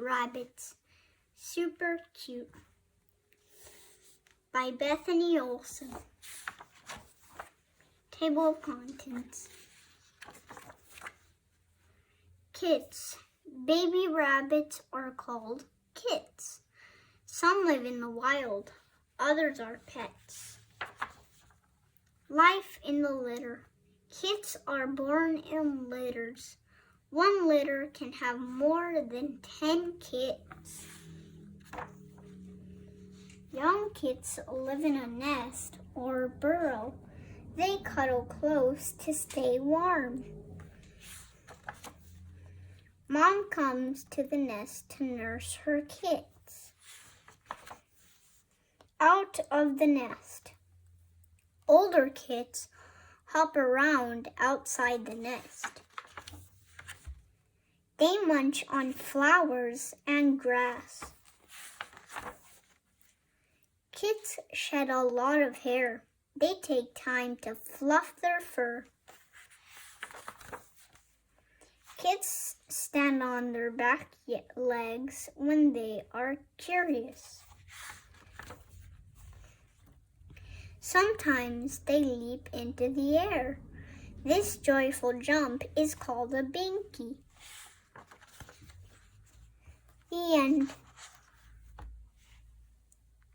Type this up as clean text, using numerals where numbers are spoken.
rabbits. Super cute. By Bethany Olson. Table of contents. Kits. Baby rabbits are called kits. Some live in the wild. Others are pets. Life in the litter. Kits are born in litters. One litter can have more than 10 kits. Young kits live in a nest or burrow. They cuddle close to stay warm. Mom comes to the nest to nurse her kits. Out of the nest. Older kits hop around outside the nest. They munch on flowers and grass. Kits shed a lot of hair. They take time to fluff their fur. Kits stand on their back legs when they are curious. Sometimes they leap into the air. This joyful jump is called a binky. The end.